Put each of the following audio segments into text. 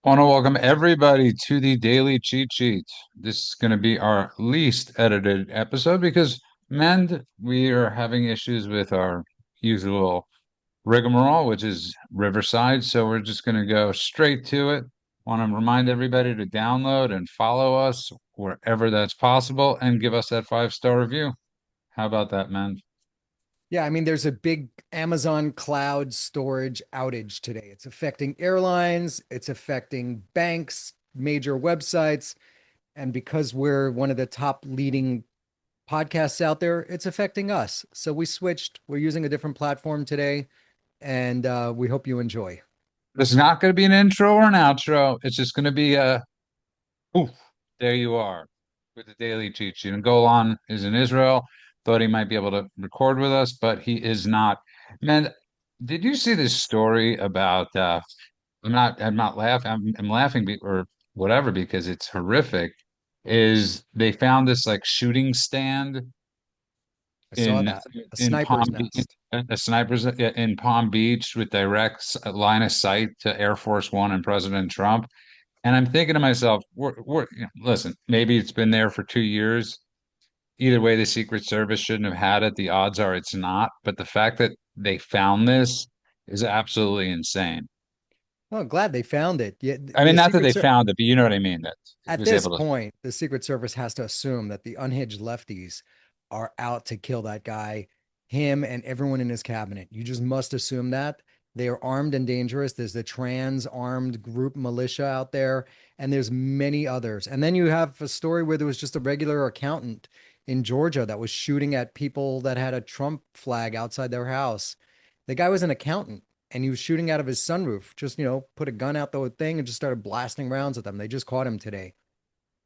Want to welcome everybody to the Daily Cheat Sheet. This is going to be our least edited episode because, men, we are having issues with our usual rigmarole, which is Riverside. So we're just going to go straight to it. Want to remind everybody to download and follow us wherever that's possible and give us that 5-star review. How about that, man? Yeah, I mean, there's a big Amazon cloud storage outage today. It's affecting airlines, it's affecting banks, major websites, and because we're one of the top leading podcasts out there, it's affecting us. So we switched. We're using a different platform today, and we hope you enjoy. This is not going to be an intro or an outro. It's just going to be a Oof, there you are with the daily cheat sheet. And Golan is in Israel. Thought he might be able to record with us, but he is not. Man, did you see this story about I'm not laughing. I'm laughing or whatever because it's horrific. Is they found this like shooting stand I saw in that. A in sniper's Palm Beach, nest. a sniper's in Palm Beach with direct line of sight to Air Force One and President Trump. And I'm thinking to myself, listen, maybe it's been there for 2 years. Either way, the Secret Service shouldn't have had it. The odds are it's not. But the fact that they found this is absolutely insane. Oh, glad they found it. Yeah, I mean, not that they found it, but you know what I mean, that it At was this able to. point, the Secret Service has to assume that the unhinged lefties are out to kill that guy, him, and everyone in his cabinet. You just must assume that. They are armed and dangerous. There's the trans armed group militia out there, and there's many others. And then you have a story where there was just a regular accountant in Georgia that was shooting at people that had a Trump flag outside their house. The guy was an accountant and he was shooting out of his sunroof, just, put a gun out the thing and just started blasting rounds at them. They just caught him today.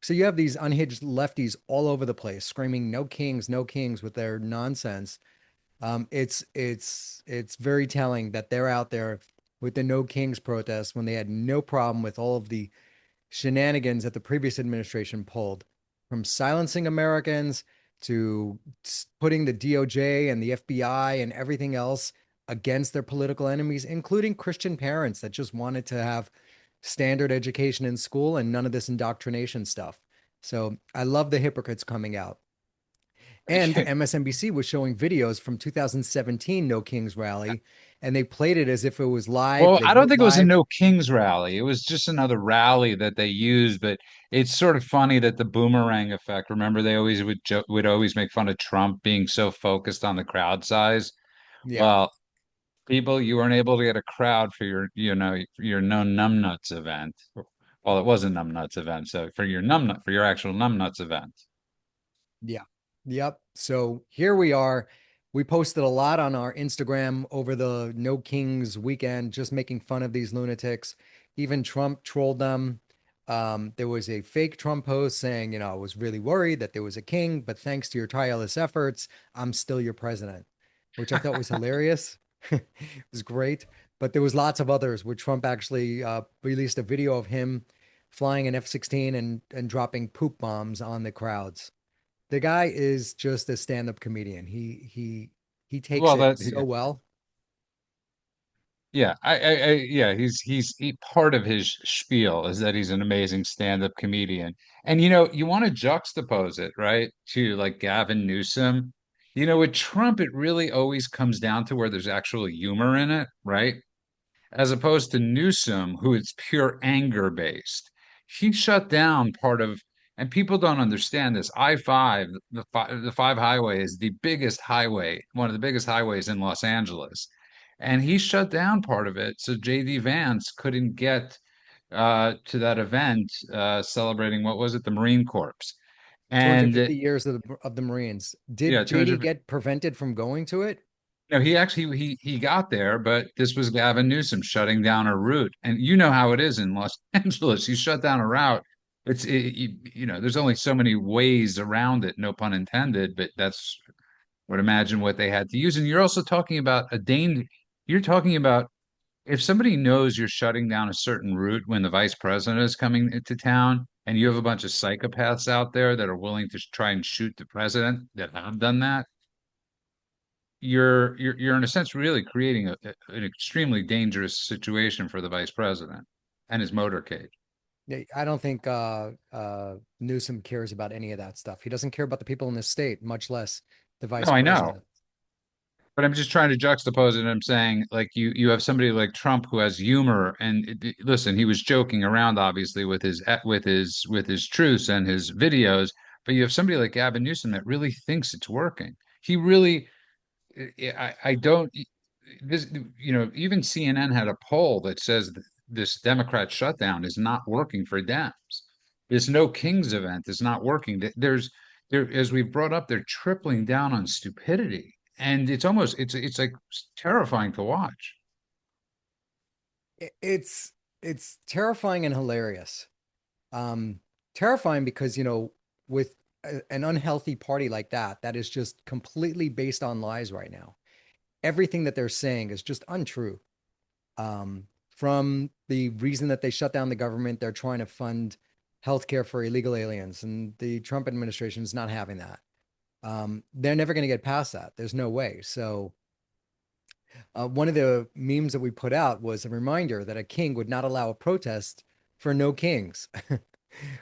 So you have these unhinged lefties all over the place screaming no kings with their nonsense. It's very telling that they're out there with the no kings protests when they had no problem with all of the shenanigans that the previous administration pulled, from silencing Americans to putting the DOJ and the FBI and everything else against their political enemies, including Christian parents that just wanted to have standard education in school and none of this indoctrination stuff. So I love the hypocrites coming out. And MSNBC was showing videos from 2017 No Kings rally, and they played it as if it was live. Well, They I don't went think it was a live. No Kings rally. It was just another rally that they used, but it's sort of funny that the boomerang effect. Remember, they always would always make fun of Trump being so focused on the crowd size. Yeah. Well, people, you weren't able to get a crowd for your no numbnuts event. Well, it was a numbnuts event, so for your numbnut for your actual numbnuts event. Yeah. Yep. So here we are. We posted a lot on our Instagram over the No Kings weekend, just making fun of these lunatics. Even Trump trolled them. There was a fake Trump post saying, I was really worried that there was a king, but thanks to your tireless efforts, I'm still your president, which I thought was hilarious. It was great. But there was lots of others where Trump actually released a video of him flying an F-16 and dropping poop bombs on the crowds. The guy is just a stand-up comedian. He takes Well, it that so well. yeah, yeah, part of his spiel is that he's an amazing stand-up comedian. And you want to juxtapose it, right, to like Gavin Newsom. With Trump, it really always comes down to where there's actual humor in it, right? As opposed to Newsom, who is pure anger based. He shut down part of, and people don't understand this. I-5, the five highway is the biggest highway, one of the biggest highways in Los Angeles. And he shut down part of it so JD Vance couldn't get to that event celebrating, what was it, the Marine Corps. And 250 years of the Marines. Did yeah, JD 200. get prevented from going to it? No, he actually he got there, but this was Gavin Newsom shutting down a route, and you know how it is in Los Angeles. You shut down a route, there's only so many ways around it, no pun intended. But that's would imagine what they had to use. And you're also talking about a danger. You're talking about if somebody knows you're shutting down a certain route when the vice president is coming into town, and you have a bunch of psychopaths out there that are willing to try and shoot the president that have done that you're in a sense really creating an extremely dangerous situation for the vice president. and his motorcade. I don't think Newsom cares about any of that stuff. He doesn't care about the people in the state, much less the No, vice I know. president. But I'm just trying to juxtapose it. And I'm saying, like, you have somebody like Trump who has humor, and listen, he was joking around, obviously, with his truths and his videos. But you have somebody like Gavin Newsom that really thinks it's working. He really, I don't. This, even CNN had a poll that says this Democrat shutdown is not working for Dems. This No Kings event is not working. As we've brought up, they're tripling down on stupidity, and it's like terrifying to watch. It's terrifying and hilarious. Um, Terrifying because, with an unhealthy party like that, that is just completely based on lies right now. Everything that they're saying is just untrue. From the reason that they shut down the government, they're trying to fund healthcare for illegal aliens, and the Trump administration is not having that. They're never going to get past that. There's no way. So, one of the memes that we put out was a reminder that a king would not allow a protest for no kings,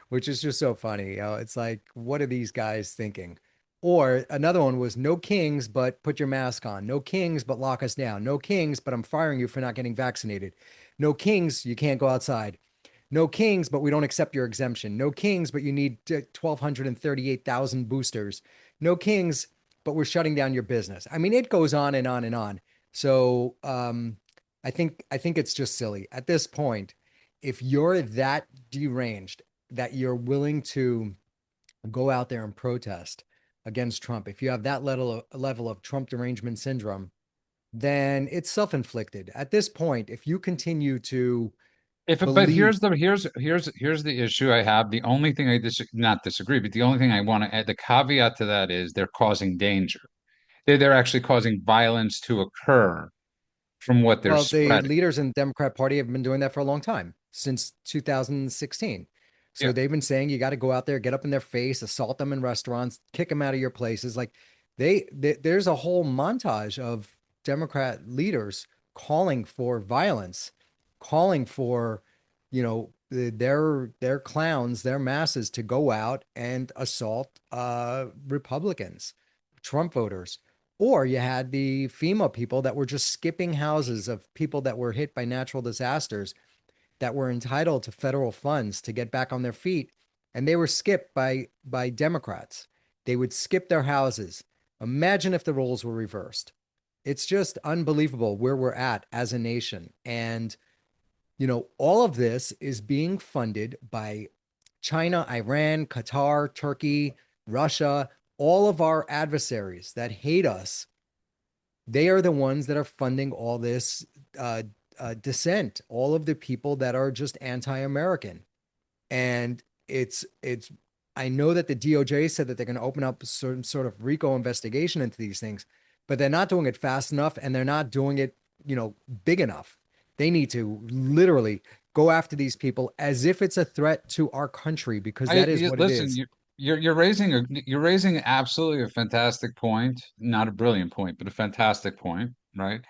which is just so funny. It's like, what are these guys thinking? Or another one was no kings, but put your mask on. No kings, but lock us down. No kings, but I'm firing you for not getting vaccinated. No kings, you can't go outside. No kings, but we don't accept your exemption. No kings, but you need 1,238,000 boosters. No kings, but we're shutting down your business. I mean, it goes on and on and on. So I think it's just silly at this point. If you're that deranged that you're willing to go out there and protest against Trump, if you have that level of Trump derangement syndrome, then it's self-inflicted. At this point, if you continue to But believe, here's the issue I have. The only thing I not disagree, but the only thing I want to add, the caveat to that is they're causing danger. They're actually causing violence to occur from what they're well, the spreading. leaders in the Democrat Party have been doing that for a long time, since 2016. Yeah. So they've been saying you got to go out there, get up in their face, assault them in restaurants, kick them out of your places. Like there's a whole montage of Democrat leaders calling for violence, calling for, their clowns, their masses to go out and assault Republicans, Trump voters. Or you had the FEMA people that were just skipping houses of people that were hit by natural disasters that were entitled to federal funds to get back on their feet, and they were skipped by Democrats. They would skip their houses. Imagine if the roles were reversed. It's just unbelievable where we're at as a nation. And, all of this is being funded by China, Iran, Qatar, Turkey, Russia, all of our adversaries that hate us. They are the ones that are funding all this uh, dissent, all of the people that are just anti-American. And it's I know that the DOJ said that they're going to open up some sort of RICO investigation into these things, but they're not doing it fast enough and they're not doing it, big enough. They need to literally go after these people as if it's a threat to our country, because that is what it Listen, is. you're raising absolutely a fantastic point, not a brilliant point, but a fantastic point, right?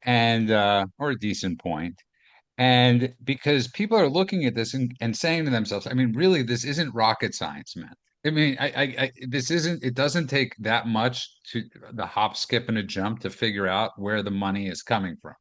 And or a decent point. And because people are looking at this and saying to themselves, I mean, really, this isn't rocket science, man. I mean, this isn't, it doesn't take that much to the hop, skip, and a jump to figure out where the money is coming from.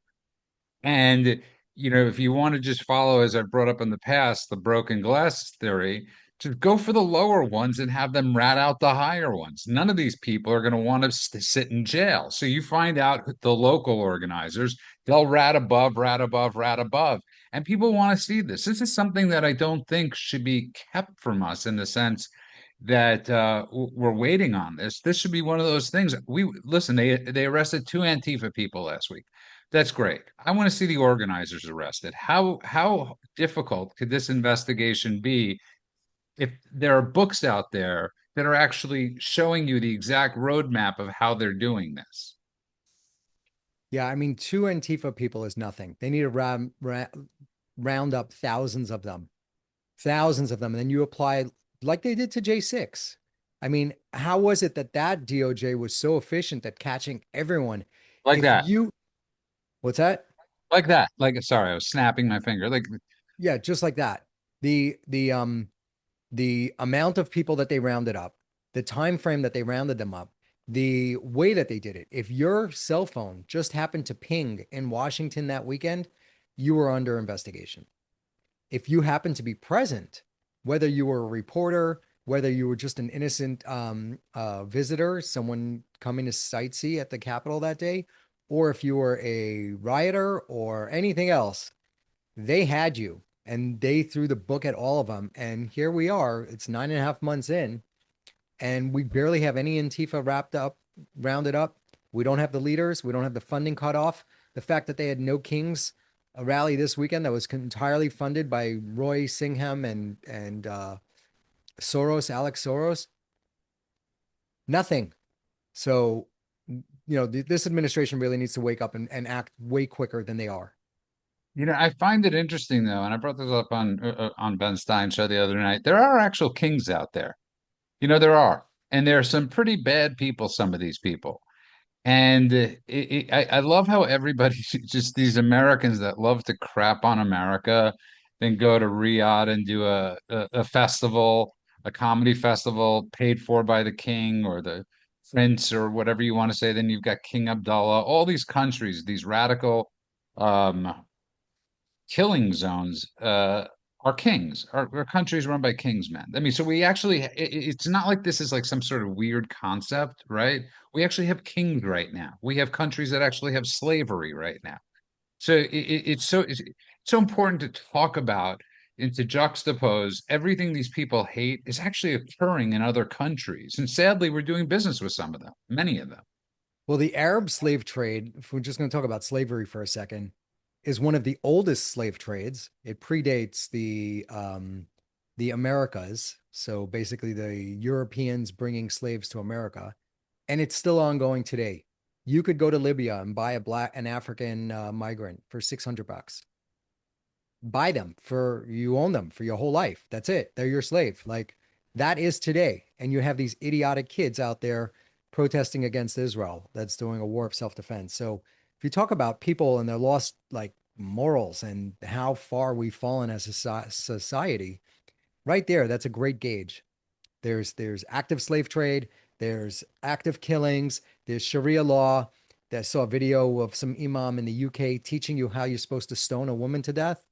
And, if you want to just follow, as I've brought up in the past, the broken glass theory, just go for the lower ones and have them rat out the higher ones. None of these people are going to want to sit in jail. So you find out the local organizers, they'll rat above, rat above, rat above. And people want to see this. This is something that I don't think should be kept from us in the sense that we're waiting on this. This should be one of those things. We listen, they arrested two Antifa people last week. That's great. I want to see the organizers arrested. How difficult could this investigation be if there are books out there that are actually showing you the exact roadmap of how they're doing this? Yeah, I mean, two Antifa people is nothing. They need to round up thousands of them, and then you apply like they did to J6. I mean, how was it that DOJ was so efficient at catching everyone? Like If that. you, what's that? Like that. Like sorry, I was snapping my finger. Like Yeah, just like that. The amount of people that they rounded up, the time frame that they rounded them up, the way that they did it. If your cell phone just happened to ping in Washington that weekend, you were under investigation. If you happened to be present, whether you were a reporter, whether you were just an innocent visitor, someone coming to sightsee at the Capitol that day, or if you were a rioter or anything else, they had you and they threw the book at all of them. And here we are. It's 9.5 months in, and we barely have any Antifa wrapped up, rounded up. We don't have the leaders. We don't have the funding cut off. The fact that they had no Kings a rally this weekend that was entirely funded by Roy Singham and Soros, Alex Soros, nothing. So, this administration really needs to wake up and act way quicker than they are. I find it interesting though, and I brought this up on Ben Stein's show the other night. There are actual kings out there. There are, and there are some pretty bad people. Some of these people. And I love how everybody, just these Americans that love to crap on America, then go to Riyadh and do a festival, a comedy festival paid for by the king or the prince or whatever you want to say. Then you've got King Abdullah, all these countries, these radical um, killing zones are kings, are countries run by kings, man. I mean, so we actually, it's not like this is like some sort of weird concept, right? We actually have kings right now. We have countries that actually have slavery right now. So it's so important to talk about and to juxtapose everything these people hate is actually occurring in other countries. And sadly, we're doing business with some of them, many of them. Well, the Arab slave trade, if we're just going to talk about slavery for a second, is one of the oldest slave trades. It predates the Americas, so basically the Europeans bringing slaves to America, and it's still ongoing today. You could go to Libya and buy an African migrant for $600. Buy them for you own them for your whole life. That's it. They're your slave. Like that is today. And you have these idiotic kids out there protesting against Israel that's doing a war of self-defense. So if you talk about people and their lost like morals and how far we've fallen as a society, right there, that's a great gauge. There's active slave trade, there's active killings, there's Sharia law. I saw a video of some Imam in the UK teaching you how you're supposed to stone a woman to death.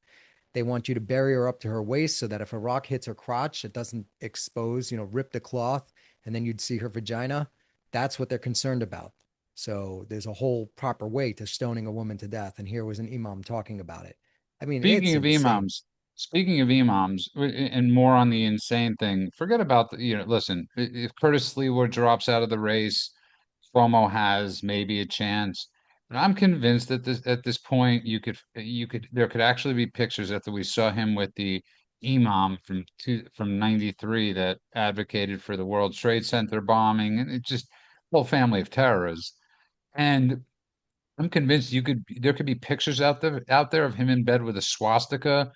They want you to bury her up to her waist so that if a rock hits her crotch, it doesn't expose, rip the cloth, and then you'd see her vagina. That's what they're concerned about. So there's a whole proper way to stoning a woman to death. And here was an imam talking about it. I mean, it's Speaking of insane. imams, speaking of imams, and more on the insane thing, forget about listen, if Curtis Lewa drops out of the race, Cuomo has maybe a chance. But I'm convinced that at this point there could actually be pictures after we saw him with the imam from '93 that advocated for the World Trade Center bombing and it just whole family of terrorists. And I'm convinced there could be pictures out there of him in bed with a swastika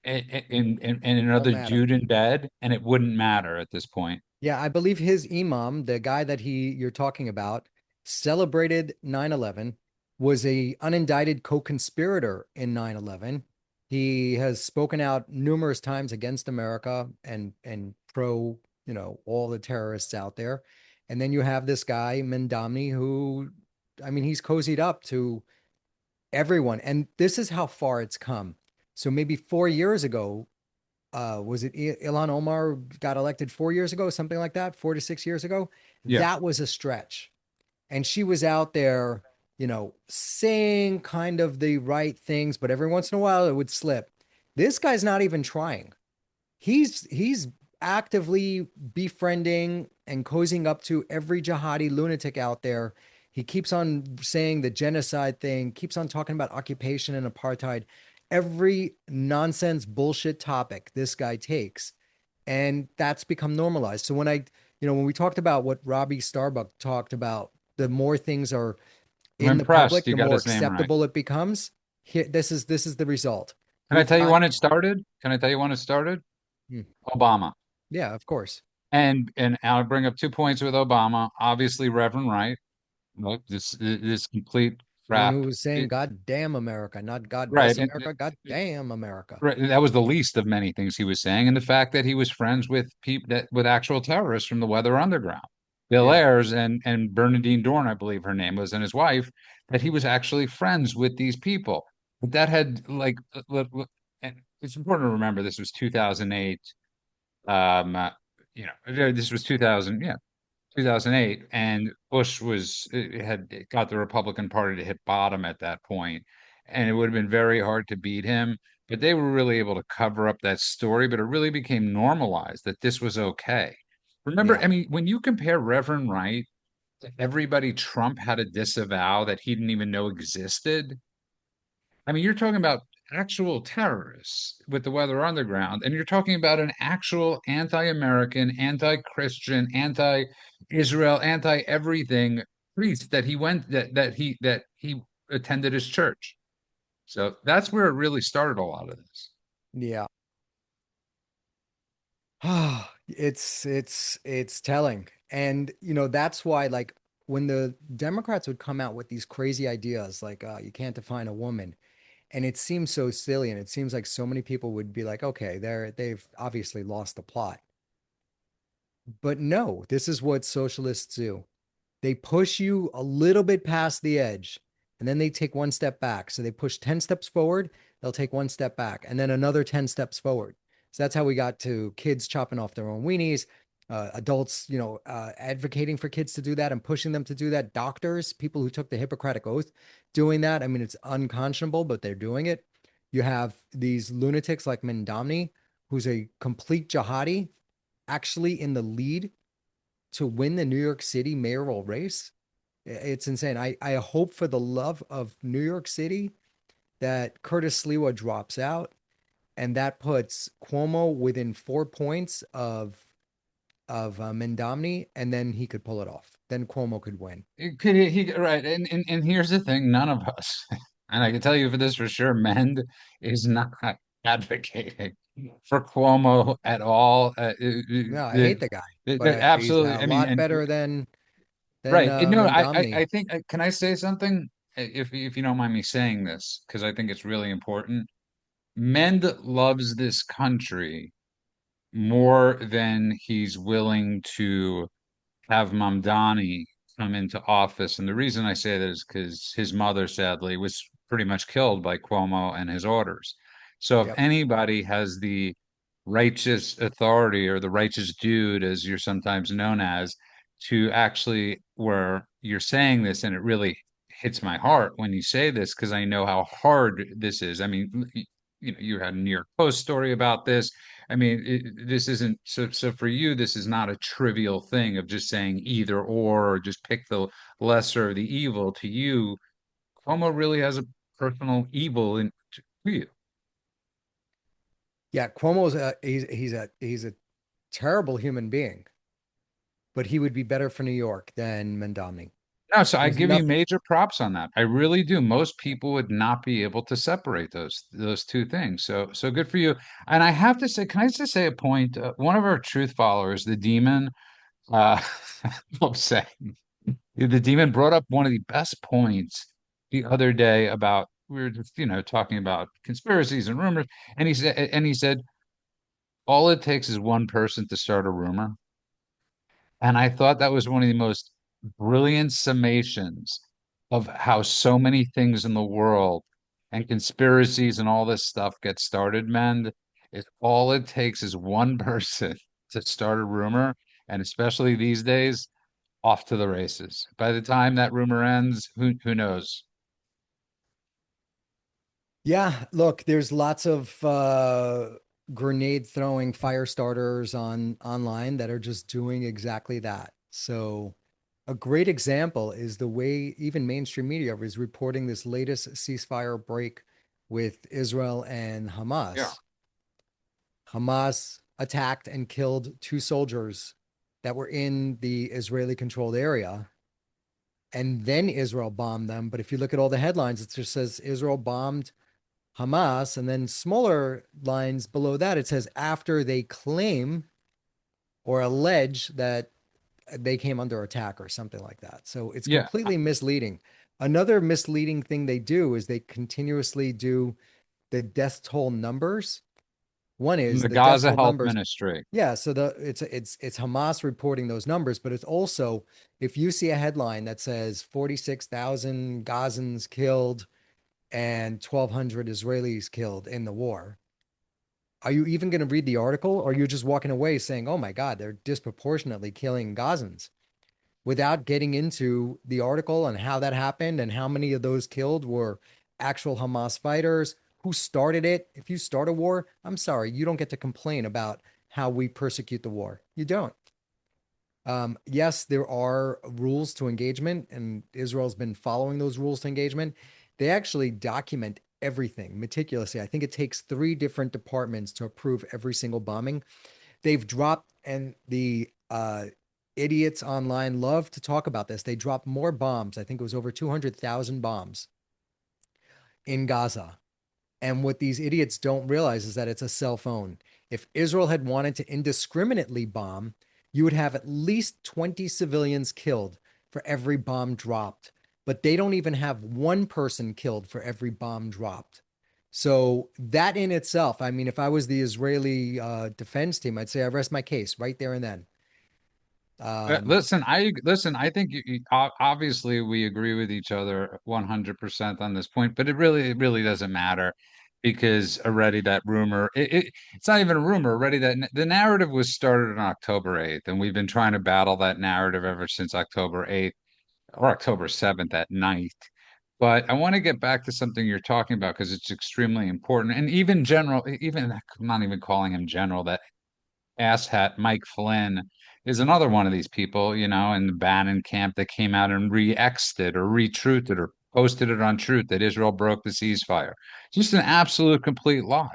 and Won't another matter. dude in bed, and it wouldn't matter at this point. Yeah, I believe his imam, the guy that you're talking about, celebrated 9/11, was a unindicted co-conspirator in 9/11. He has spoken out numerous times against America and pro, all the terrorists out there. And then you have this guy, Mamdani, who, I mean, he's cozied up to everyone. And this is how far it's come. So maybe 4 years ago, was it Ilhan Omar got elected 4 years ago, something like that, 4 to 6 years ago? Yeah. That was a stretch. And she was out there, saying kind of the right things, but every once in a while it would slip. This guy's not even trying. He's actively befriending and cozying up to every jihadi lunatic out there. He keeps on saying the genocide thing, keeps on talking about occupation and apartheid. Every nonsense bullshit topic this guy takes, and that's become normalized. So when we talked about what Robbie Starbuck talked about, the more things are I'm in the impressed public, you the got more his name right. acceptable it becomes. Here, this is the result. Can I We've tell you got, when it started? Can I tell you when it started? hmm, Obama. yeah, of course. And I'll bring up 2 points with Obama. Obviously, Reverend Wright. Look, this complete The one rap. who was saying It, "God damn America," not "God right. bless America," "God damn America." Right, that was the least of many things he was saying, and the fact that he was friends with people that with actual terrorists from the Weather Underground, Bill Yeah, Ayers and Bernadine Dorn, I believe her name was, and his wife, that he was actually friends with these people. But that had and it's important to remember this was 2008. Um, uh, this was 2000. Yeah, 2008, and Bush had got the Republican Party to hit bottom at that point, and it would have been very hard to beat him. But they were really able to cover up that story, but it really became normalized that this was okay. Remember, yeah, I mean, when you compare Reverend Wright to everybody Trump had to disavow that he didn't even know existed, I mean, you're talking about actual terrorists with the Weather Underground, and you're talking about an actual anti-American, anti-Christian, anti-Israel, anti-everything priest that he attended his church. So that's where it really started a lot of this. yeah. It's telling. And that's why like when the Democrats would come out with these crazy ideas like you can't define a woman, and it seems so silly, and it seems like so many people would be like, okay, they've obviously lost the plot. But no, this is what socialists do. They push you a little bit past the edge and then they take one step back. So they push 10 steps forward, they'll take one step back and then another 10 steps forward. So that's how we got to kids chopping off their own weenies, adults, advocating for kids to do that and pushing them to do that. Doctors, people who took the Hippocratic Oath doing that. I mean, it's unconscionable, but they're doing it. You have these lunatics like Mamdani, who's a complete jihadi, actually in the lead to win the New York City mayoral race. It's insane. I hope for the love of New York City that Curtis Sliwa drops out and that puts Cuomo within 4 points of Mamdani, and then he could pull it off. Then Cuomo could win. Right, and here's the thing: none of us, and I can tell you for this for sure, Mend is not advocating for Cuomo at all. No, I hate the guy, but he's Absolutely, a I mean, lot and better than right. No, I Mamdani. think, can I say something? If you don't mind me saying this, because I think it's really important. Mend loves this country more than he's willing to have Mamdani come into office. And the reason I say that is because his mother, sadly, was pretty much killed by Cuomo and his orders. So if Yep. anybody has the righteous authority or the righteous dude, as you're sometimes known as, to actually where you're saying this, and it really hits my heart when you say this because I know how hard this is. I mean, you had a New York Post story about this. I mean, this isn't so. So for you, this is not a trivial thing of just saying either or just pick the lesser of the evil. To you, Cuomo really has a personal evil in to you. Yeah, Cuomo's he's a terrible human being, but he would be better for New York than Mamdani. No, so I There's give you nothing. major props on that. I really do. Most people would not be able to separate those two things. So good for you. And I have to say, can I just say a point? One of our truth followers, the demon, uh, I'm saying the demon brought up one of the best points the other day about we were just talking about conspiracies and rumors, and he said all it takes is one person to start a rumor. And I thought that was one of the most brilliant summations of how so many things in the world and conspiracies and all this stuff get started, man. Is all it takes is one person to start a rumor, and especially these days, off to the races. By the time that rumor ends, who knows? Yeah, look, there's lots of grenade throwing fire starters on online that are just doing exactly that. So a great example is the way even mainstream media is reporting this latest ceasefire break with Israel and Yeah. Hamas. Hamas attacked and killed two soldiers that were in the Israeli controlled area, and then Israel bombed them. But if you look at all the headlines, it just says Israel bombed Hamas, and then smaller lines below that, it says after they claim or allege that they came under attack or something like that. So it's Yeah. completely misleading. Another misleading thing they do is they continuously do the death toll numbers. One From is the the death Gaza toll Health numbers. Ministry. Yeah, so it's Hamas reporting those numbers, but it's also if you see a headline that says 46,000 Gazans killed and 1,200 Israelis killed in the war, are you even going to read the article, or are you just walking away saying, "Oh my God, they're disproportionately killing Gazans," without getting into the article and how that happened and how many of those killed were actual Hamas fighters, who started it? If you start a war, I'm sorry, you don't get to complain about how we persecute the war. You don't. Yes, there are rules to engagement, and Israel's been following those rules to engagement. They actually document everything meticulously. I think it takes three different departments to approve every single bombing. They've dropped, and the idiots online love to talk about this. They dropped more bombs. I think it was over 200,000 bombs in Gaza. And what these idiots don't realize is that it's a cell phone. If Israel had wanted to indiscriminately bomb, you would have at least 20 civilians killed for every bomb dropped. But they don't even have one person killed for every bomb dropped. So that in itself, I mean, if I was the Israeli defense team, I'd say I rest my case right there and then. Um, Listen. I think obviously we agree with each other 100% on this point, but it really doesn't matter because already that rumor, it's not even a rumor. Already that the narrative was started on October 8th, and we've been trying to battle that narrative ever since October 8th or October 7th at night. But I want to get back to something you're talking about because it's extremely important. And even general, even I'm not even calling him general, that asshat Mike Flynn is another one of these people, in the Bannon camp that came out and re-exed it or retruthed it or posted it on Truth that Israel broke the ceasefire. Just an absolute complete lie.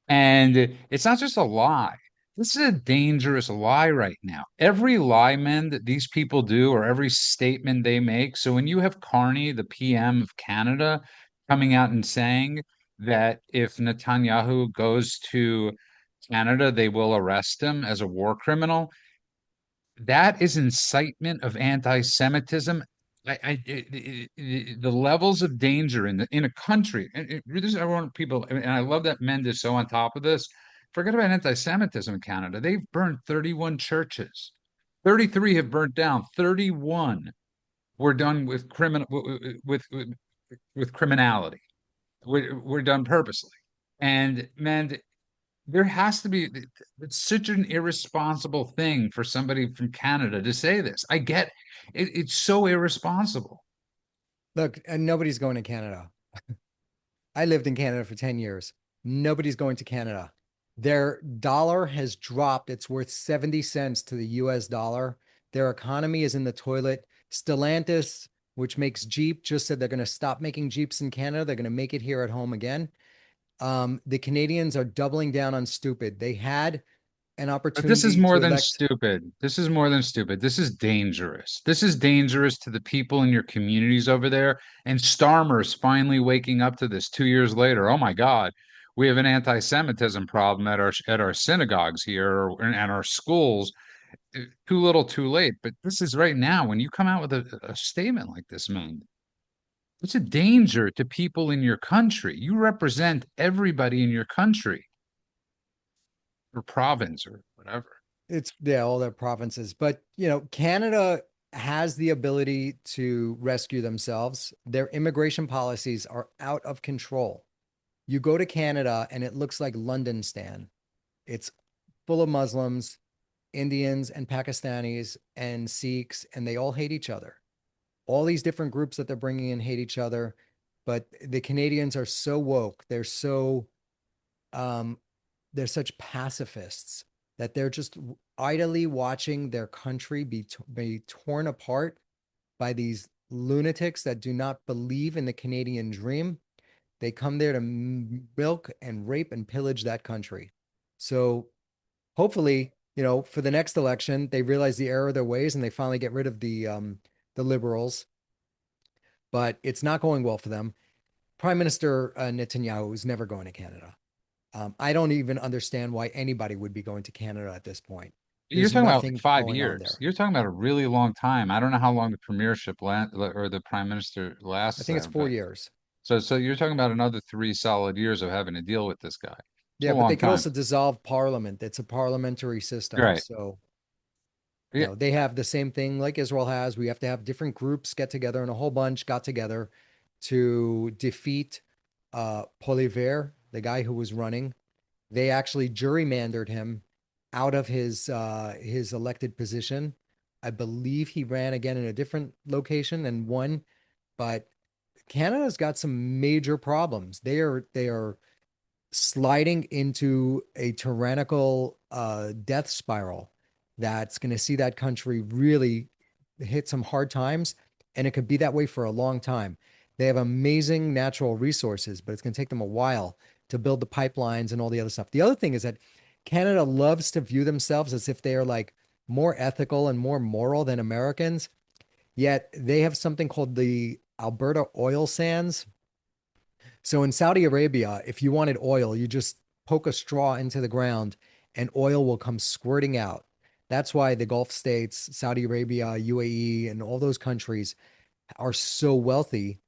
And it's not just a lie. This is a dangerous lie right now. Every lie, man, that these people do, or every statement they make. So when you have Carney, the PM of Canada, coming out and saying that if Netanyahu goes to Canada, they will arrest him as a war criminal, that is incitement of anti-Semitism. The levels of danger in a country, and this I want people, and I love that Mend is so on top of this. Forget about anti-Semitism in Canada. They've burned 31 churches. 33 have burnt down. 31 were done with with criminality. We're done purposely. And man, there has to be, it's such an irresponsible thing for somebody from Canada to say this. I get it, it's so irresponsible. Look, and nobody's going to Canada. I lived in Canada for 10 years. Nobody's going to Canada. Their dollar has dropped. It's worth 70 cents to the US dollar. Their economy is in the toilet. Stellantis, which makes Jeep, just said they're going to stop making Jeeps in Canada. They're going to make it here at home again. The Canadians are doubling down on stupid. They had an But this is opportunity more to than elect. stupid. This is more than stupid. This is dangerous. This is dangerous to the people in your communities over there. And Starmer's finally waking up to this 2 years later. Oh my God, we have an anti-Semitism problem at our synagogues here and our schools. Too little, too late. But this is right now when you come out with a statement like this, man. It's a danger to people in your country. You represent everybody in your country or province or whatever. It's yeah, all their provinces. But Canada has the ability to rescue themselves. Their immigration policies are out of control. You go to Canada and it looks like London Stan. It's full of Muslims, Indians, and Pakistanis and Sikhs, and they all hate each other. All these different groups that they're bringing in hate each other. But the Canadians are so woke. Um, they're such pacifists that they're just idly watching their country be torn apart by these lunatics that do not believe in the Canadian dream. They come there to milk and rape and pillage that country. So hopefully, for the next election, they realize the error of their ways and they finally get rid of the liberals. But it's not going well for them. Prime Minister Netanyahu is never going to Canada. I don't even understand why anybody would be going to Canada at this point. You're There's talking about like nothing 5 years. going on there. You're talking about a really long time. I don't know how long the premiership or the prime minister I lasts think it's there, four but years. so you're talking about another 3 solid years of having to deal with this guy. It's a Yeah, but they long could time. also dissolve parliament. It's a parliamentary system. Right. So, Yeah. they have the same thing like Israel has. We have to have different groups get together, and a whole bunch got together to defeat Poliver, the guy who was running. They actually gerrymandered him out of his elected position. I believe he ran again in a different location and won, but Canada's got some major problems. They are sliding into a tyrannical death spiral that's going to see that country really hit some hard times, and it could be that way for a long time. They have amazing natural resources, but it's going to take them a while to build the pipelines and all the other stuff. The other thing is that Canada loves to view themselves as if they are like more ethical and more moral than Americans, yet they have something called the Alberta oil sands. So in Saudi Arabia, if you wanted oil, you just poke a straw into the ground and oil will come squirting out. That's why the Gulf states, Saudi Arabia, UAE, and all those countries are so wealthy,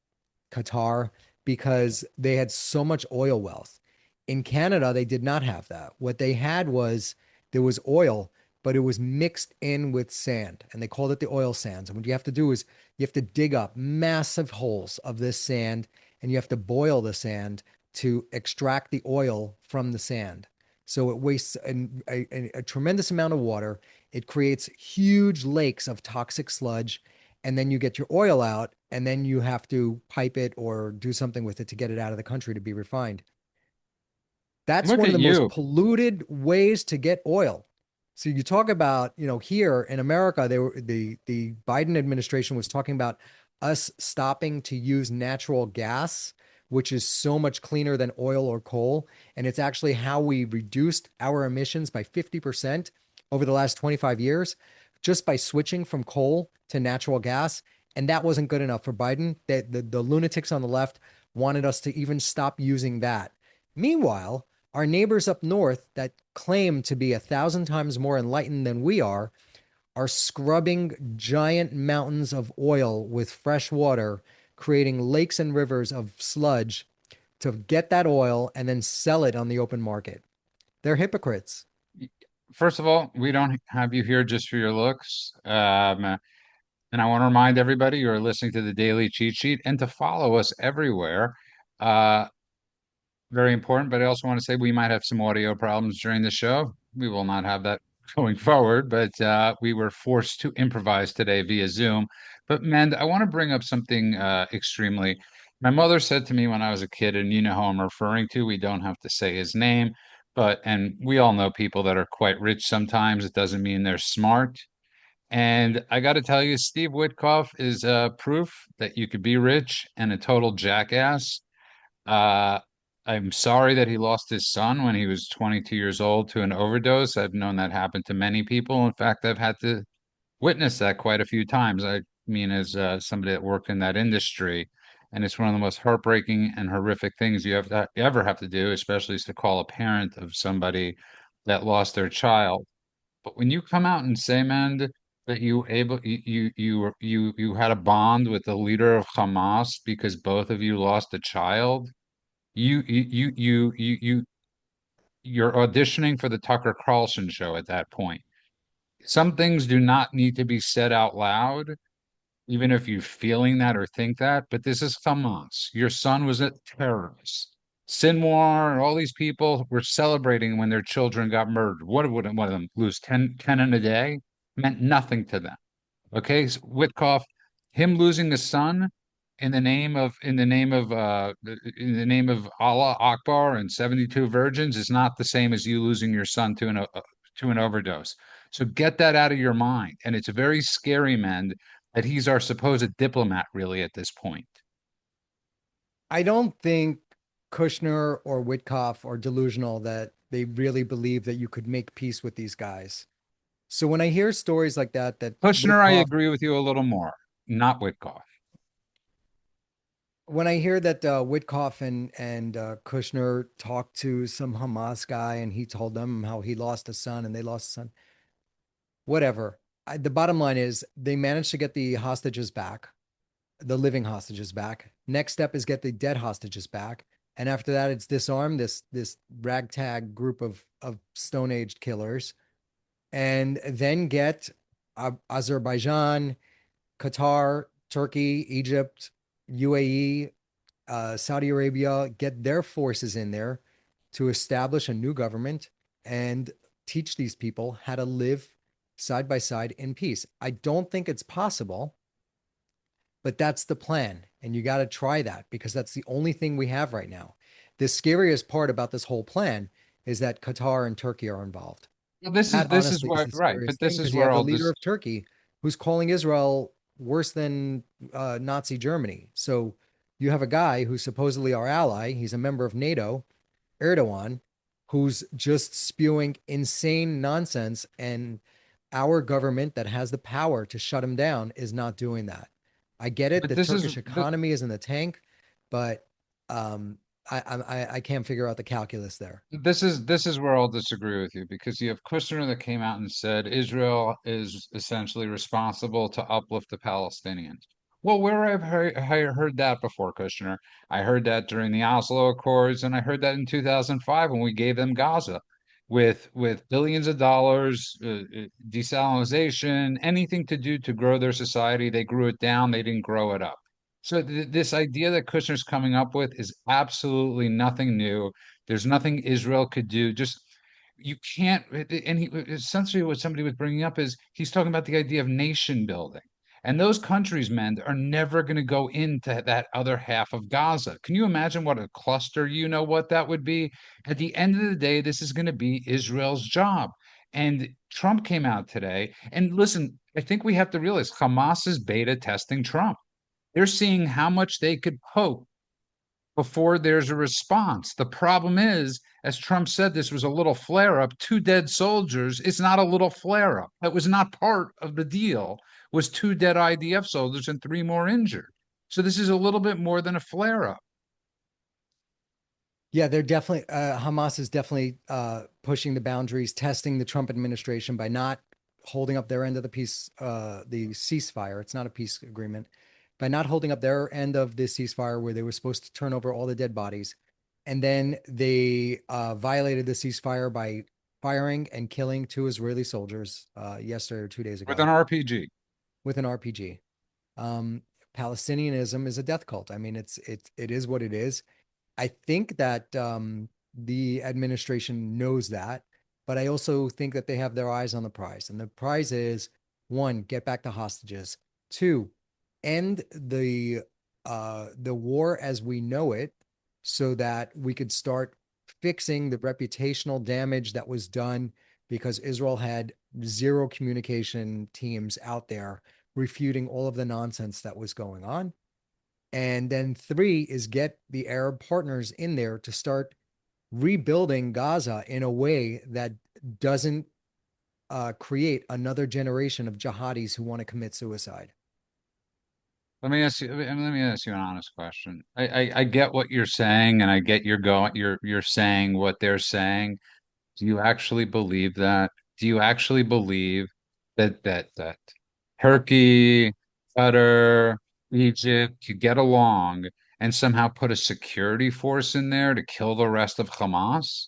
Qatar, because they had so much oil wealth. In Canada, they did not have that. What they had was there was oil, but it was mixed in with sand, and they called it the oil sands. And what you have to do is you have to dig up massive holes of this sand, and you have to boil the sand to extract the oil from the sand. So it wastes a tremendous amount of water. It creates huge lakes of toxic sludge, and then you get your oil out, and then you have to pipe it or do something with it to get it out of the country to be refined. That's Look one of at the most you. polluted ways to get oil. So you talk about, here in America, the Biden administration was talking about us stopping to use natural gas, which is so much cleaner than oil or coal. And it's actually how we reduced our emissions by 50% over the last 25 years, just by switching from coal to natural gas. And that wasn't good enough for Biden. The lunatics on the left wanted us to even stop using that. Meanwhile, our neighbors up north that claim to be 1,000 times more enlightened than we are scrubbing giant mountains of oil with fresh water, creating lakes and rivers of sludge to get that oil and then sell it on the open market. They're hypocrites. First of all, we don't have you here just for your looks. And I want to remind everybody you're listening to the Daily Cheat Sheet and to follow us everywhere. Uh, Very important, but I also want to say we might have some audio problems during the show. We will not have that going forward, but we were forced to improvise today via Zoom. But Mend, I want to bring up something extremely. My mother said to me when I was a kid, and you know who I'm referring to. We don't have to say his name, and we all know people that are quite rich sometimes. It doesn't mean they're smart. And I got to tell you, Steve Witkoff is proof that you could be rich and a total jackass. uh, I'm sorry that he lost his son when he was 22 years old to an overdose. I've known that happen to many people. In fact, I've had to witness that quite a few times. I mean, as somebody that worked in that industry, and it's one of the most heartbreaking and horrific things you ever have to do, especially is to call a parent of somebody that lost their child. But when you come out and say, man, that you had a bond with the leader of Hamas because both of you lost a child, you you're auditioning for the Tucker Carlson show at that point. Some things do not need to be said out loud, even if you're feeling that or think that, but this is Hamas. Your son was a terrorist. Sinwar and all these people were celebrating when their children got murdered. What would one of them lose 10 in a day? Meant nothing to them. Okay, so Witkoff, him losing a son in the name of Allah Akbar and 72 virgins is not the same as you losing your son to an overdose. So get that out of your mind. And it's very scary, man, that he's our supposed diplomat really at this point. I don't think Kushner or Witkoff are delusional that they really believe that you could make peace with these guys. So when I hear stories like that Kushner, I Witkoff agree with you a little more, not Witkoff. when I hear that Witkoff and Kushner talked to some Hamas guy and he told them how he lost a son and they lost a son, whatever. The bottom line is they managed to get the hostages back, the living hostages back. Next step is get the dead hostages back. And after that, it's disarm this ragtag group of Stone Age killers, and then get Azerbaijan, Qatar, Turkey, Egypt, UAE, Saudi Arabia, get their forces in there to establish a new government and teach these people how to live side by side in peace. I don't think it's possible, but that's the plan. And you got to try that because that's the only thing we have right now. The scariest part about this whole plan is that Qatar and Turkey are involved. Well, That this is honestly is where, the right, scariest but thing this is because you where have the all leader this. of Turkey who's calling Israel worse than Nazi Germany. So you have a guy who's supposedly our ally. He's a member of NATO, Erdogan, who's just spewing insane nonsense. And our government that has the power to shut him down is not doing that. I get it. But The this is Turkish economy is in the tank, but um, I can't figure out the calculus there. this is where I'll disagree with you because you have Kushner that came out and said Israel is essentially responsible to uplift the Palestinians. Well, where I heard that before, Kushner? I heard that during the Oslo Accords, and I heard that in 2005 when we gave them Gaza with billions of dollars, desalinization, anything to do to grow their society. They grew it down, they didn't grow it up. So this idea that Kushner's coming up with is absolutely nothing new. There's nothing Israel could do. Just you can't. And he essentially what somebody was bringing up is he's talking about the idea of nation building. And those countries, man, are never going to go into that other half of Gaza. Can you imagine what a cluster, you know, what that would be? At the end of the day, this is going to be Israel's job. And Trump came out today. And listen, I think we have to realize Hamas is beta testing Trump. They're seeing how much they could poke before there's a response. The problem is, as Trump said, this was a little flare up, two dead soldiers. It's not a little flare up. That was not part of the deal. Was two dead IDF soldiers and three more injured. So this is a little bit more than a flare up. Yeah, they're definitely Hamas is definitely pushing the boundaries, testing the Trump administration by not holding up their end of the peace, the ceasefire. It's not a peace agreement, by not holding up their end of the ceasefire where they were supposed to turn over all the dead bodies, and then they violated the ceasefire by firing and killing two Israeli soldiers yesterday or 2 days With an ago RPG. with an RPG. Um, Palestinianism is a death cult. I mean, it is what it is. I think that the administration knows that, but I also think that they have their eyes on the prize. And the prize is one, get back the hostages. Two, end the war as we know it, so that we could start fixing the reputational damage that was done because Israel had zero communication teams out there refuting all of the nonsense that was going on. And then three is get the Arab partners in there to start rebuilding Gaza in a way that doesn't create another generation of jihadis who want to commit suicide. Let me ask you an honest question. I get what you're saying, and I get you're saying what they're saying. Do you actually believe that? Do you actually believe that Turkey, Qatar, Egypt could get along and somehow put a security force in there to kill the rest of Hamas?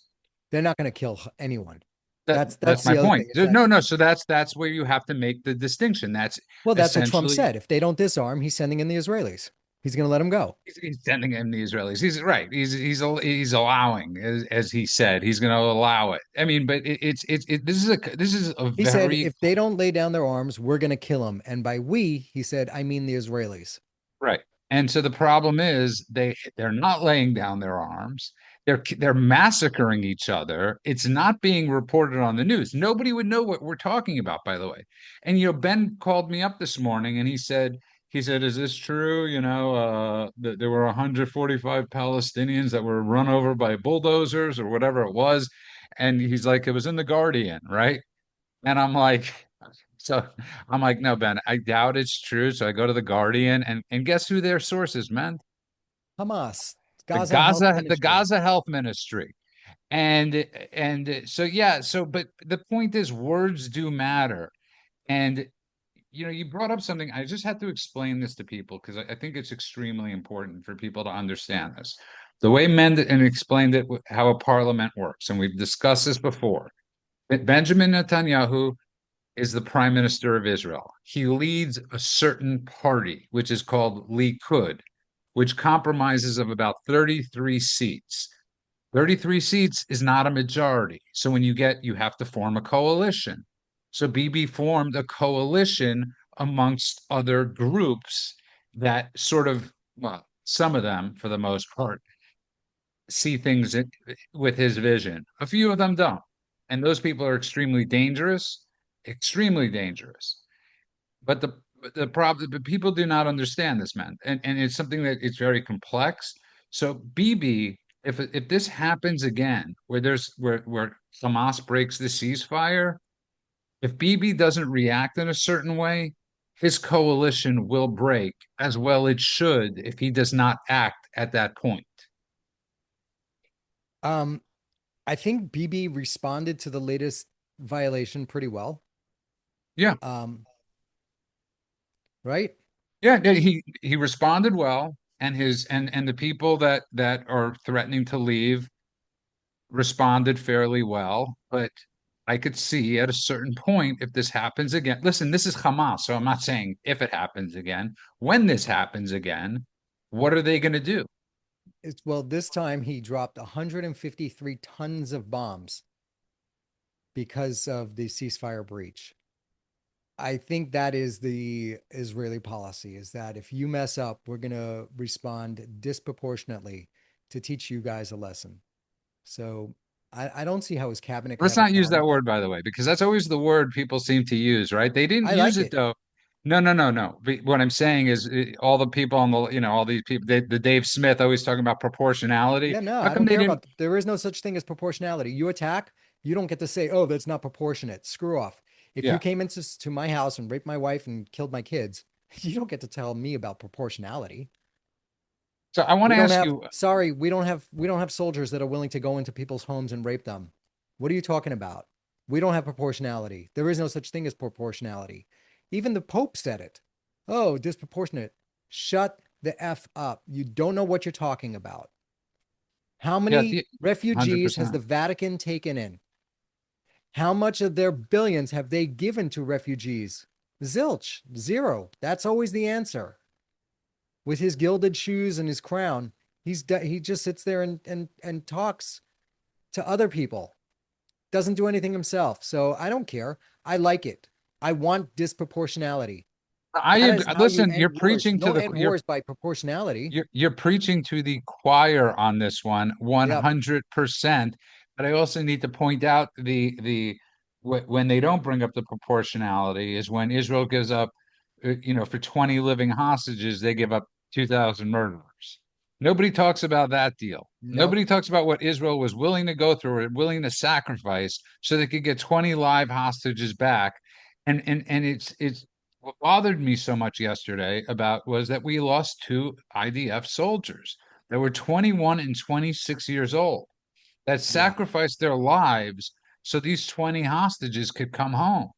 They're not going to kill anyone. That That's that's my the other point. thing is that, No, no. So that's where you have to make the distinction. That's well, that's what Trump essentially said. If they don't disarm, he's sending in the Israelis. He's going to let them go. he's sending in the Israelis. He's right. He's allowing, as he said, he's going to allow it. I mean, but this is a He said, very if they don't lay down their arms, we're going to kill them. And by we, he said, I mean the Israelis. right. And so the problem is they're not laying down their arms. They're massacring each other. It's not being reported on the news. Nobody would know what we're talking about, by the way. And Ben called me up this morning and he said, "Is this true? That there were 145 Palestinians that were run over by bulldozers or whatever it was." And he's like, "It was in the Guardian, right?" And so I'm like, no, Ben, I doubt it's true. So I go to the Guardian and guess who their source is, man? Hamas, The Gaza Health Gaza, the Ministry. Gaza Health Ministry. And so yeah, but the point is words do matter. And you brought up something. I just had to explain this to people because I think it's extremely important for people to understand this. The way Mend explained it, how a parliament works, and we've discussed this before. Benjamin Netanyahu is the prime minister of Israel. He leads a certain party, which is called Likud, which compromises of about 33 seats. 33 seats is not a majority. So you have to form a coalition. So Bibi formed a coalition amongst other groups that sort of, well, some of them, for the most part, see things with his vision. A few of them don't. And those people are extremely dangerous, extremely dangerous. But the problem, but people do not understand this, man, and it's something that it's very complex. So BB, if this happens again, where Hamas breaks the ceasefire, if BB doesn't react in a certain way, his coalition will break, as well it should if he does not act at that point. Um, I think BB responded to the latest violation pretty well. Yeah, Um, right? yeah, he responded well, and the people that are threatening to leave responded fairly well, but I could see at a certain point if this happens again. Listen, this is Hamas, so I'm not saying if it happens again. When this happens again, what are they going to do? Well, this time he dropped 153 tons of bombs because of the ceasefire breach. I think that is the Israeli policy, is that if you mess up, we're going to respond disproportionately to teach you guys a lesson. So I don't see how his cabinet could Let's have a not use problem that with that. word, by the way, because that's always the word people seem to use, right? They didn't I use like it it. though. No, no, no, no. What I'm saying is all the people on all these people, the Dave Smith always talking about proportionality. Yeah, no, How I come don't they care didn't? about, there is no such thing as proportionality. You attack, you don't get to say, oh, that's not proportionate. Screw off. If you Yeah. came into to my house and raped my wife and killed my kids, you don't get to tell me about proportionality. So I want We to don't ask have, you, sorry, we don't have soldiers that are willing to go into people's homes and rape them. What are you talking about? We don't have proportionality. There is no such thing as proportionality. Even the Pope said it. Oh, disproportionate. Shut the F up. You don't know what you're talking about. How yeah, many refugees has 100%. the Vatican taken in? How much of their billions have they given to refugees? Zilch, zero. That's always the answer. With his gilded shoes and his crown, he just sits there and talks to other people. Doesn't do anything himself. So I don't care. I like it. I want disproportionality. That is how you Listen, end wars. You don't end wars by proportionality. you're preaching to the choir on this one Yep. 100%. But I also need to point out when they don't bring up the proportionality is when Israel gives up, for 20 living hostages, they give up 2,000 murderers. Nobody talks about that deal. Nope. Nobody talks about what Israel was willing to go through or willing to sacrifice so they could get 20 live hostages back. And it's what bothered me so much yesterday about was that we lost two IDF soldiers that were 21 and 26 years old that Yeah. sacrificed their lives so these 20 hostages could come home.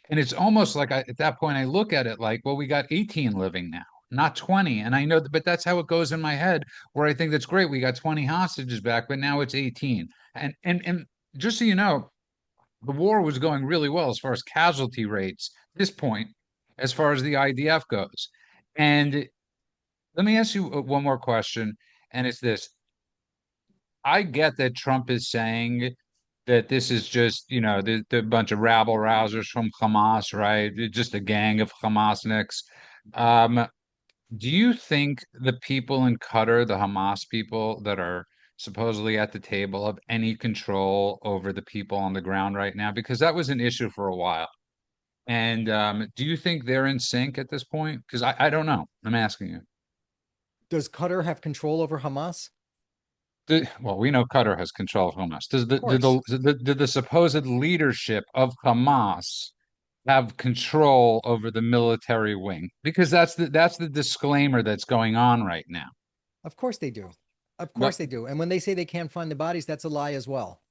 And it's almost like at that point, I look at it like, well, we got 18 living now, not 20. And I know, but that's how it goes in my head, where I think that's great. We got 20 hostages back, but now it's 18. And just so you know, the war was going really well as far as casualty rates at this point, as far as the IDF goes. And let me ask you one more question, and it's this. I get that Trump is saying that this is just, the bunch of rabble rousers from Hamas, right? They're just a gang of Hamasniks. Um, do you think the people in Qatar, the Hamas people that are supposedly at the table, have any control over the people on the ground right now? Because that was an issue for a while. And do you think they're in sync at this point? Because I don't know. I'm asking you. Does Qatar have control over Hamas? Well, we know Qatar has control of Hamas. Does Of course. did the supposed leadership of Hamas have control over the military wing? Because that's the disclaimer that's going on right now. Of course they do. Of But course they do. And when they say they can't find the bodies, that's a lie as well.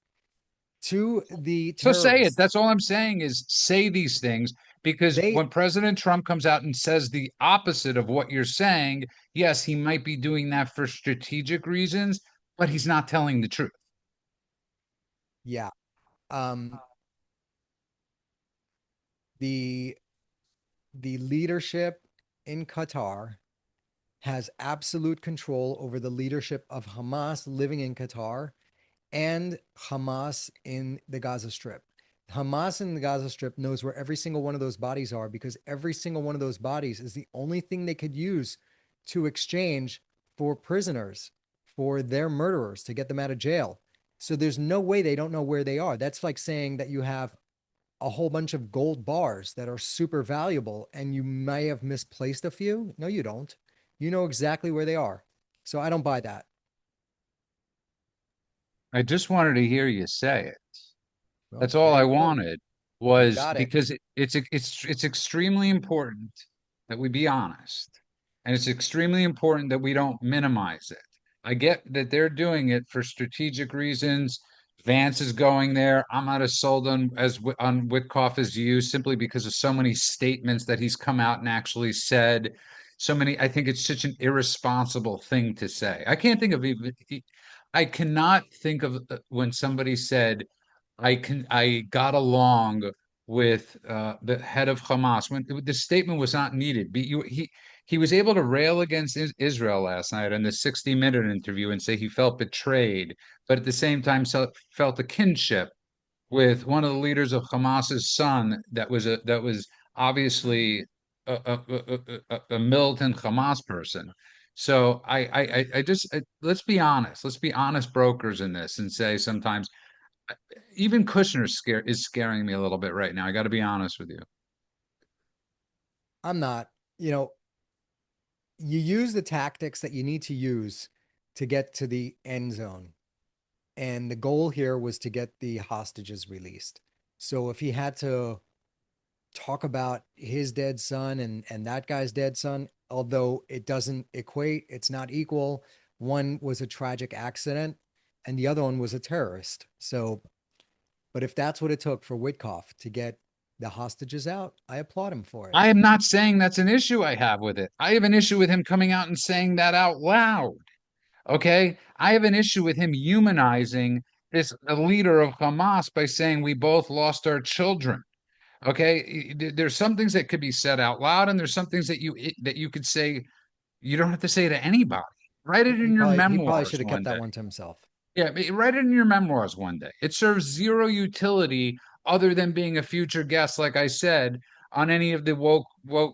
To the so say it. terrorists, That's all I'm saying is say these things Because They, when President Trump comes out and says the opposite of what you're saying, yes, he might be doing that for strategic reasons, but he's not telling the truth. yeah. Um, the the leadership in Qatar has absolute control over the leadership of Hamas living in Qatar and Hamas in the Gaza Strip. Hamas in the Gaza Strip knows where every single one of those bodies are because every single one of those bodies is the only thing they could use to exchange for prisoners, for their murderers, to get them out of jail. So there's no way they don't know where they are. That's like saying that you have a whole bunch of gold bars that are super valuable and you may have misplaced a few. No, you don't. You know exactly where they are. So I don't buy that. I just wanted to hear you say it. Well, That's all there I you go. wanted You was got it. because it's extremely important that we be honest. And it's extremely important that we don't minimize it. I get that they're doing it for strategic reasons. Vance is going there. I'm not as sold on Witkoff as you simply because of so many statements that he's come out and actually said. So many, I think it's such an irresponsible thing to say. I can't think of even, I cannot think of when somebody said I got along with the head of Hamas when the statement was not needed. He was able to rail against Israel last night in the 60-minute interview and say he felt betrayed, but at the same time felt a kinship with one of the leaders of Hamas's son that was obviously a militant Hamas person. So let's be honest. Let's be honest brokers in this and say sometimes even is scaring me a little bit right now. I got to be honest with you. I'm not. You know, you use the tactics that you need to use to get to the end zone. And the goal here was to get the hostages released. So if he had to talk about his dead son and that guy's dead son, although it doesn't equate, it's not equal. One was a tragic accident and the other one was a terrorist. So, but if that's what it took for Witkoff to get the hostages out, I applaud him for it. I am not saying that's an issue I have with it. I have an issue with him coming out and saying that out loud. Okay. I have an issue with him humanizing this a leader of Hamas by saying we both lost our children. Okay. There's some things that could be said out loud, and there's some things that you could say. You don't have to say to anybody. Write it in your He probably memoirs should have one kept day. that one to himself. Yeah, write it in your memoirs one day. It serves zero utility other than being a future guest, like I said, on any of the woke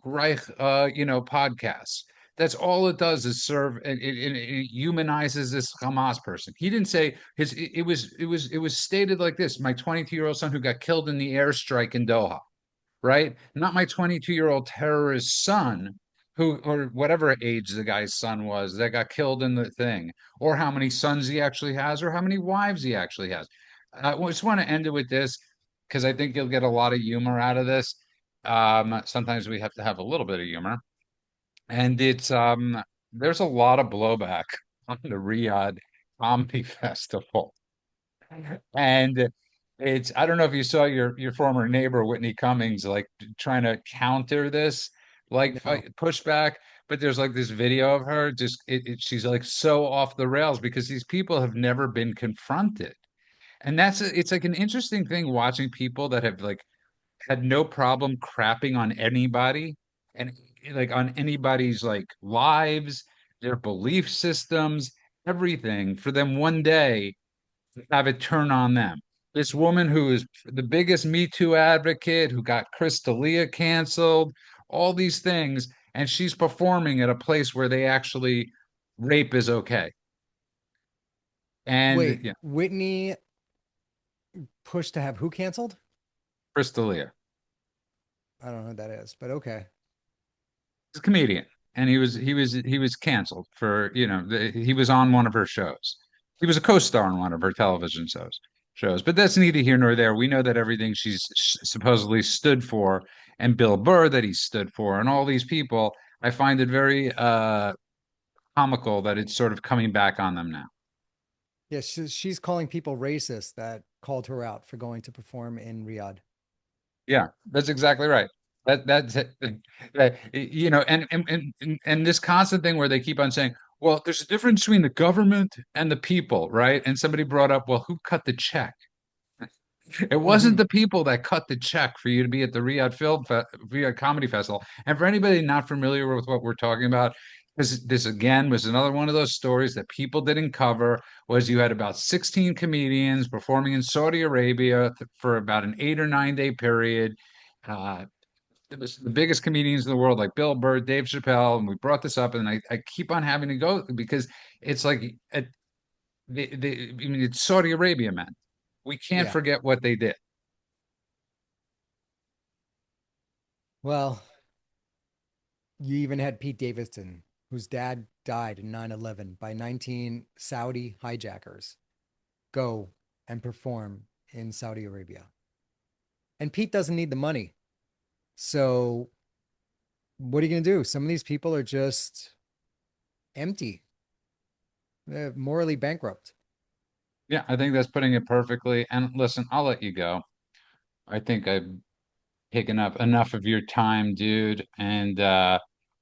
Reich, podcasts. That's all it does is serve. It humanizes this Hamas person. He didn't say his. It was stated like this: my 22-year-old son who got killed in the airstrike in Doha, right? Not my 22-year-old terrorist son who, or whatever age the guy's son was that got killed in the thing, or how many sons he actually has, or how many wives he actually has. I just want to end it with this because I think you'll get a lot of humor out of this. Sometimes we have to have a little bit of humor, and there's a lot of blowback on the Riyadh Comedy Festival. And it's I don't know if you saw your former neighbor Whitney Cummings like trying to counter this like No, pushback, but there's like this video of her just she's like so off the rails because these people have never been confronted. And it's like an interesting thing watching people that have like had no problem crapping on anybody and like on anybody's like lives, their belief systems, everything for them one day have it turn on them. This woman who is the biggest Me Too advocate, who got Chris D'Elia canceled, all these things, and she's performing at a place where they actually rape is okay. And wait, yeah, Whitney pushed to have who canceled? Chris D'Elia, I don't know who that is, but okay. he's a comedian, and he was canceled for he was on one of her shows. He was a co-star on one of her television shows, but that's neither here nor there. We know that everything she's supposedly stood for, and Bill Burr that he stood for, and all these people. I find it very comical that it's sort of coming back on them now. Yeah, she's calling people racist that called her out for going to perform in Riyadh. Yeah, that's exactly right. That's it. And this constant thing where they keep on saying, well, there's a difference between the government and the people, right? And somebody brought up, well, who cut the check? It wasn't Mhm. the people that cut the check for you to be at the Riyadh Comedy Festival. And for anybody not familiar with what we're talking about, this again was another one of those stories that people didn't cover. Was you had about 16 comedians performing in Saudi Arabia for about an 8 or 9 day period. Uh, it was the biggest comedians in the world, like Bill Burr, Dave Chappelle, and we brought this up, and I keep on having to go because it's like I mean, it's Saudi Arabia, man. We can't Yeah. forget what they did. Well, you even had Pete Davidson, whose dad died in 9/11 by 19 Saudi hijackers, go and perform in Saudi Arabia. And Pete doesn't need the money. So what are you going to do? Some of these people are just empty, morally bankrupt. Yeah, I think that's putting it perfectly. And listen, I'll let you go. I think I've taken up enough of your time, dude. And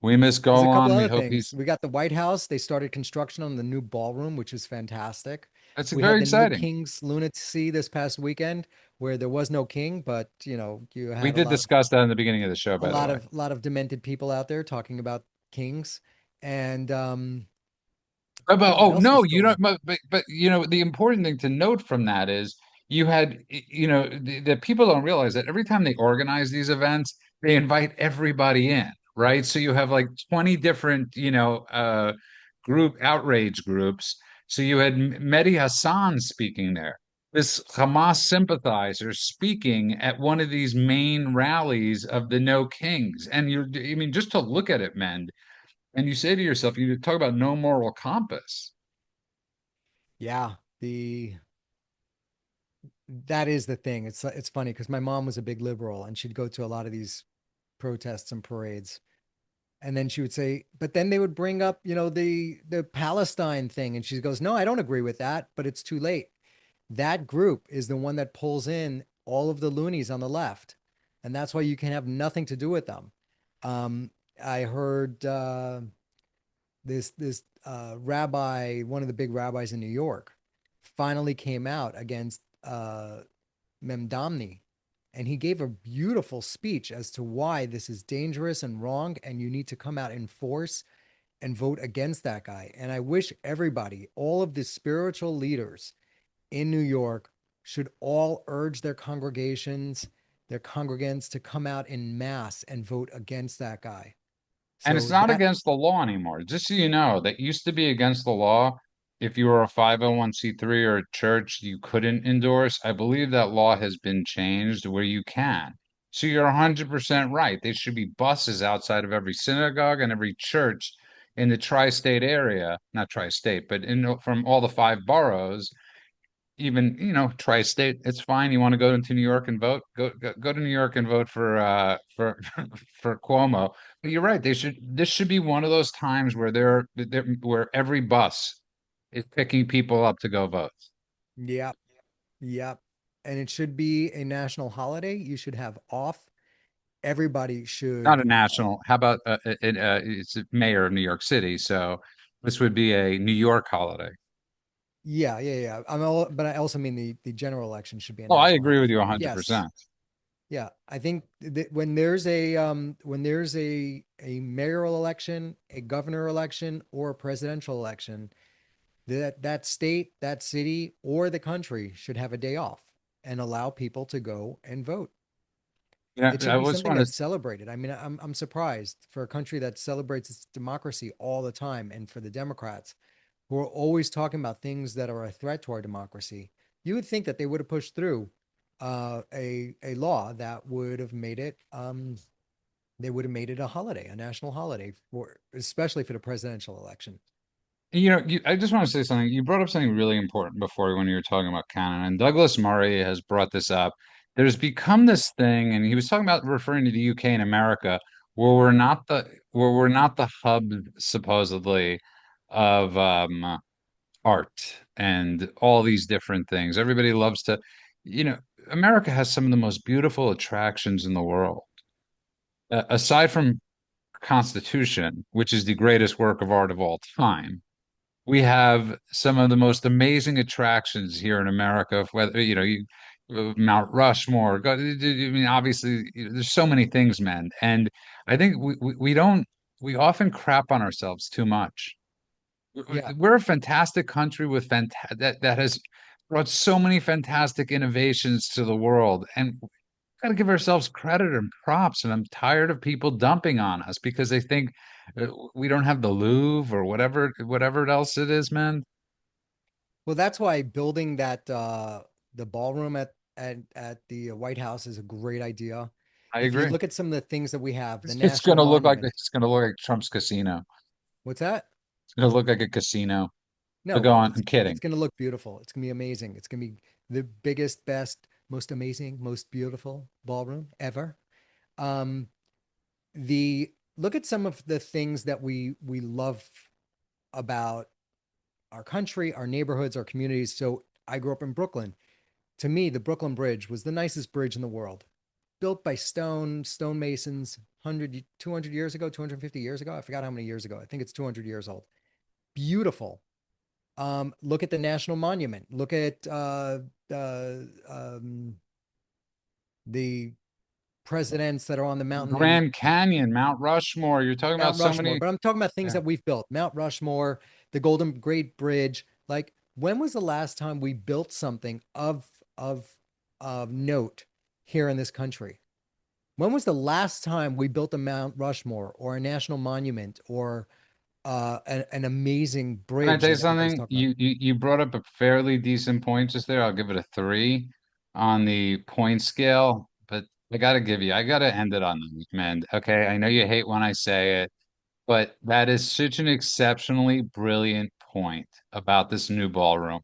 we miss There's a couple Golan. We other hope things. he's We got the White House. They started construction on the new ballroom, which is fantastic. that's We very had the No exciting. Kings lunacy this past weekend, where there was no king, but you We had did discuss that in the beginning of the show, by the way. a lot of demented people out there talking about kings. And Oh what else no, was you going don't. on? But the important thing to note from that is you had the people don't realize that every time they organize these events, they invite everybody in, right? So you have like 20 different group outrage groups. So you had Mehdi Hassan speaking there, this Hamas sympathizer speaking at one of these main rallies of the No Kings, and I mean, just to look at it, man. And you say to yourself, you talk about no moral compass. Yeah, the that is the thing. It's funny because my mom was a big liberal and she'd go to a lot of these protests and parades. And then she would say, but then they would bring up, the Palestine thing. And she goes, no, I don't agree with that, but it's too late. That group is the one that pulls in all of the loonies on the left. And that's why you can have nothing to do with them. I heard this rabbi, one of the big rabbis in New York, finally came out against Mamdani, and he gave a beautiful speech as to why this is dangerous and wrong, and you need to come out in force and vote against that guy. And I wish everybody, all of the spiritual leaders in New York, should all urge their congregants to come out in mass and vote against that guy. And it's So not that, against the law anymore. Just so you know, that used to be against the law. If you were a 501(c)(3) or a church, you couldn't endorse. I believe that law has been changed where you can. So you're 100% right. There should be buses outside of every synagogue and every church in the tri-state area, not tri-state, but from all the five boroughs, even tri-state, it's fine. You want to go into New York and vote, go to New York and vote for for Cuomo. But you're right, this should be one of those times where where every bus is picking people up to go vote. yep, yep. And it should be a national holiday. You should have off. Everybody Not a should national. How about it's a mayor of New York City, so this would be a New York holiday. Yeah, yeah, yeah. But I also mean the general election should be a Oh, I national agree with holiday. you But yes, 100%. yeah, I think that when there's a mayoral election, a governor election, or a presidential election, that state, that city, or the country should have a day off and allow people to go and vote. It should I be was something want to that's celebrated. I mean, I'm surprised for a country that celebrates its democracy all the time, and for the Democrats who are always talking about things that are a threat to our democracy. You would think that they would have pushed through a law that would have made it they would have made it a holiday, a national holiday for especially for the presidential election. I just want to say something. You brought up something really important before when you were talking about canon, and Douglas Murray has brought this up. There's become this thing, and he was talking about referring to the UK and America, where we're not the hub supposedly of art and all these different things. Everybody loves to, you know, America has some of the most beautiful attractions in the world. aside from Constitution, which is the greatest work of art of all time, we have some of the most amazing attractions here in America. Whether Mount Rushmore, I mean, obviously, there's so many things, man. And I think we don't we often crap on ourselves too much. Yeah. We're a fantastic country with that has brought so many fantastic innovations to the world, and got to give ourselves credit and props. And I'm tired of people dumping on us because they think we don't have the Louvre or whatever else it is, man. Well, that's why building that the ballroom at the White House is a great idea. I If you agree. look at some of the things that we have, the It's National gonna look like Monument. it's gonna look like Trump's casino. What's that? It's gonna look like a casino. But No, go on. it's I'm kidding. it's going to look beautiful. It's going to be amazing. It's going to be the biggest, best, most amazing, most beautiful ballroom ever. Um, the Look at some of the things that we love about our country, our neighborhoods, our communities. So I grew up in Brooklyn. To me, the Brooklyn Bridge was the nicest bridge in the world, built by stonemasons 100, 200 years ago, 250 years ago. I forgot how many years ago. I think it's 200 years old. Beautiful. Look at the National Monument. Look at the presidents that are on the mountain in Grand Canyon, Mount Rushmore. You're talking about Mount so Rushmore. many. But I'm talking about things Yeah. that we've built. Mount Rushmore, the Golden Gate Bridge. Like, when was the last time we built something of of note here in this country? When was the last time we built a Mount Rushmore or a national monument or an amazing Can I bridge tell you that everybody's something? talking about? You brought up a fairly decent point just there. I'll give it a 3 on the point scale, but I gotta end it on this, man. Okay, I know you hate when I say it, but that is such an exceptionally brilliant point about this new ballroom.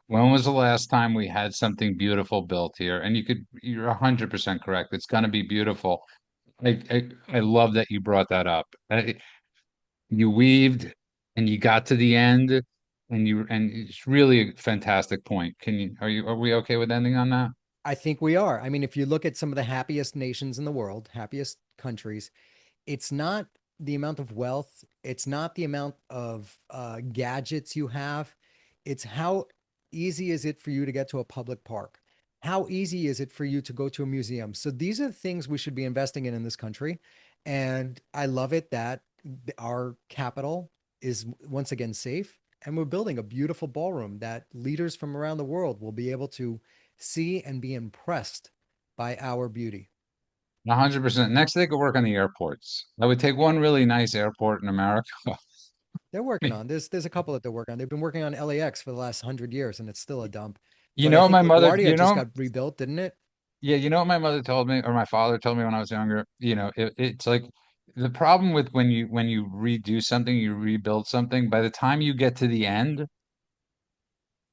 When was the last time we had something beautiful built here? And you're 100% correct. It's gonna be beautiful. I love that you brought that up. You weaved and you got to the end and it's really a fantastic point. Are we okay with ending on that? I think we are. I mean, if you look at some of the happiest nations in the world, happiest countries, it's not the amount of wealth, it's not the amount of gadgets you have. It's how easy is it for you to get to a public park? How easy is it for you to go to a museum? So these are the things we should be investing in this country. And I love it that our capital is once again safe. And we're building a beautiful ballroom that leaders from around the world will be able to see and be impressed by our beauty. 100%. Next, they could work on the airports. I would take one really nice airport in America. They're working on there's a couple that they're working on. They've been working on LAX for the last 100 years, and it's still a dump. You But I know what think my mother, LaGuardia just got rebuilt, didn't it? yeah, you know what my mother told me or my father told me when I was younger, it's like the problem with when you redo something, you rebuild something, by the time you get to the end,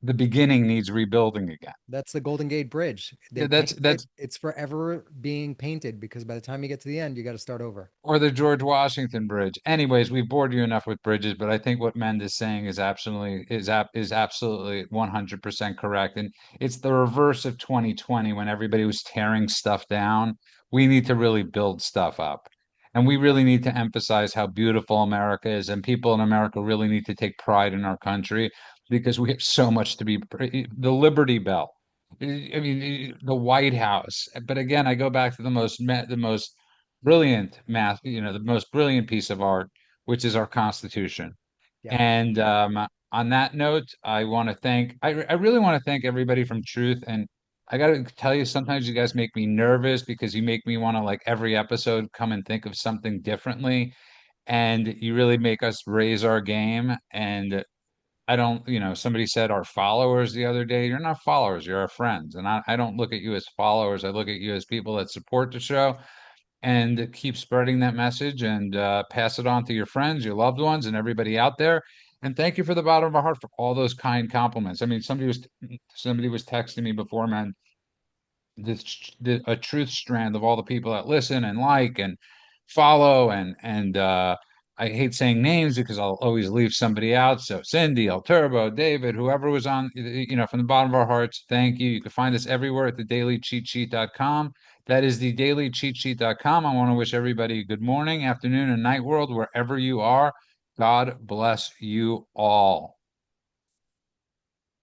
the beginning needs rebuilding again. That's the Golden Gate Bridge. They Yeah, that's paint it. that's It's forever being painted because by the time you get to the end, you got to start over. or the George Washington Bridge. Anyways, we've bored you enough with bridges, but I think what Mend is saying is absolutely 100% correct. And it's the reverse of 2020 when everybody was tearing stuff down. We need to really build stuff up. And we really need to emphasize how beautiful America is. And people in America really need to take pride in our country because we have so much to be the Liberty Bell. I mean, the White House. But again, I go back to the most brilliant math, the most brilliant piece of art, which is our Constitution. Yeah. And on that note, I really want to thank everybody from Truth. And I got to tell you, sometimes you guys make me nervous because you make me want to, like, every episode come and think of something differently. And you really make us raise our game. And I don't, somebody said our followers the other day. You're not followers, you're our friends. And I don't look at you as followers. I look at you as people that support the show and keep spreading that message and pass it on to your friends, your loved ones, and everybody out there. And thank you for the bottom of our heart for all those kind compliments. I mean, somebody was texting me before, man. A truth strand of all the people that listen and like and follow and I hate saying names because I'll always leave somebody out. So Cindy, El Turbo, David, whoever was on, from the bottom of our hearts, thank you. You can find us everywhere at thedailycheatsheet.com. That is thedailycheatsheet.com. I want to wish everybody a good morning, afternoon, and night world, wherever you are. God bless you all.